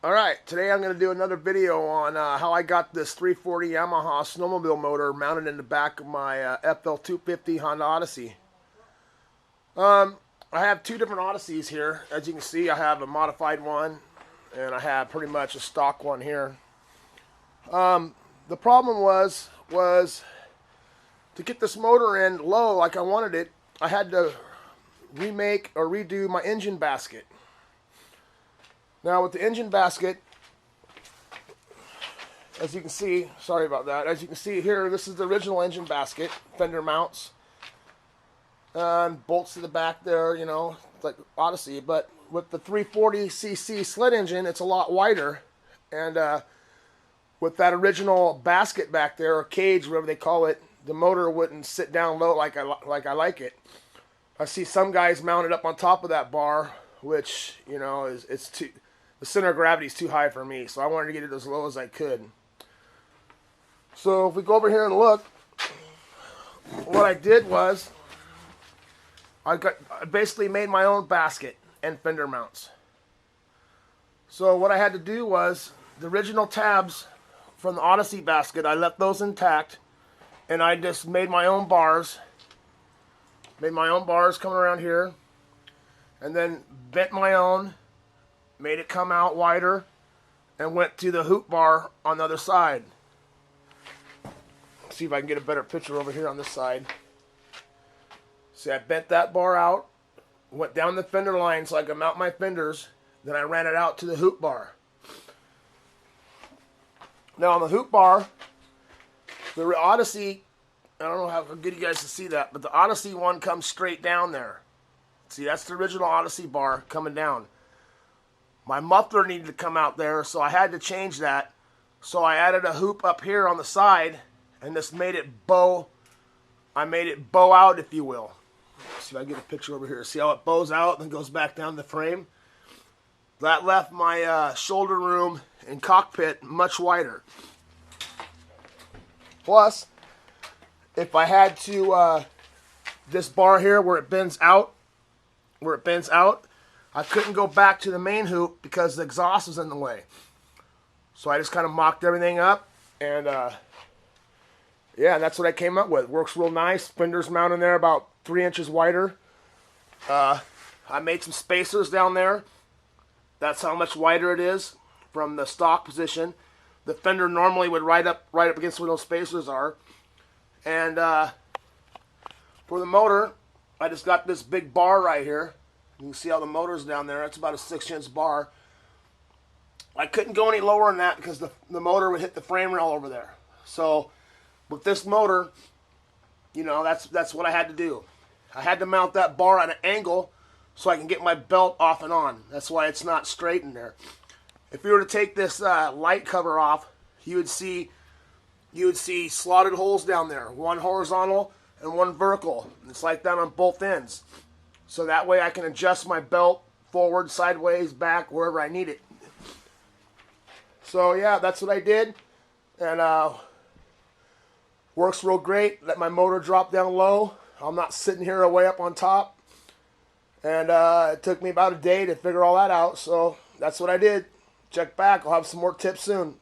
Alright, today I'm going to do another video on how I got this 340 Yamaha snowmobile motor mounted in the back of my FL250 Honda Odyssey. I have two different Odysseys here. As you can see, I have a modified one and I have pretty much a stock one here. The problem was to get this motor in low like I wanted it, I had to remake or redo my engine basket. Now with the engine basket, as you can see, sorry about that, as you can see here, this is the original engine basket, Fender mounts, and bolts to the back there, you know, like Odyssey, but with the 340cc sled engine, it's a lot wider, and with that original basket back there, or cage, whatever they call it, the motor wouldn't sit down low like I like it. I see some guys mounted up on top of that bar, which, you know, it's too... The center of gravity is too high for me, so I wanted to get it as low as I could. So if we go over here and look, what I did was I basically made my own basket and fender mounts. So what I had to do was the original tabs from the Odyssey basket, I left those intact, and I just made my own bars. Made my own bars coming around here, and then bent my own. Made it come out wider, and went to the hoop bar on the other side. Let's see if I can get a better picture over here on this side. See, I bent that bar out, went down the fender line so I could mount my fenders, then I ran it out to the hoop bar. Now on the hoop bar, the Odyssey, I don't know how good you guys can see that, but the Odyssey one comes straight down there. See, that's the original Odyssey bar coming down. My muffler needed to come out there, so I had to change that. So I added a hoop up here on the side, and this made it bow. I made it bow out, if you will. Let's see if I can get a picture over here. See how it bows out and goes back down the frame? That left my shoulder room and cockpit much wider. Plus, if I had to, this bar here where it bends out, I couldn't go back to the main hoop because the exhaust was in the way. So I just kind of mocked everything up, and yeah, that's what I came up with. Works real nice. Fenders mounted there about 3 inches wider. I made some spacers down there. That's how much wider it is from the stock position. The fender normally would right up against where those spacers are. And for the motor, I just got this big bar right here. You can see how the motor's down there. It's about a 6-inch bar. I couldn't go any lower than that because the motor would hit the frame rail over there. So with this motor, you know, that's what I had to do. I had to mount that bar at an angle so I can get my belt off and on. That's why it's not straight in there. If you were to take this light cover off, you would see slotted holes down there. One horizontal and one vertical. It's like that on both ends. So that way I can adjust my belt forward, sideways, back, wherever I need it. So yeah, that's what I did. And works real great. Let my motor drop down low. I'm not sitting here way up on top. And it took me about a day to figure all that out. So that's what I did. Check back. I'll have some more tips soon.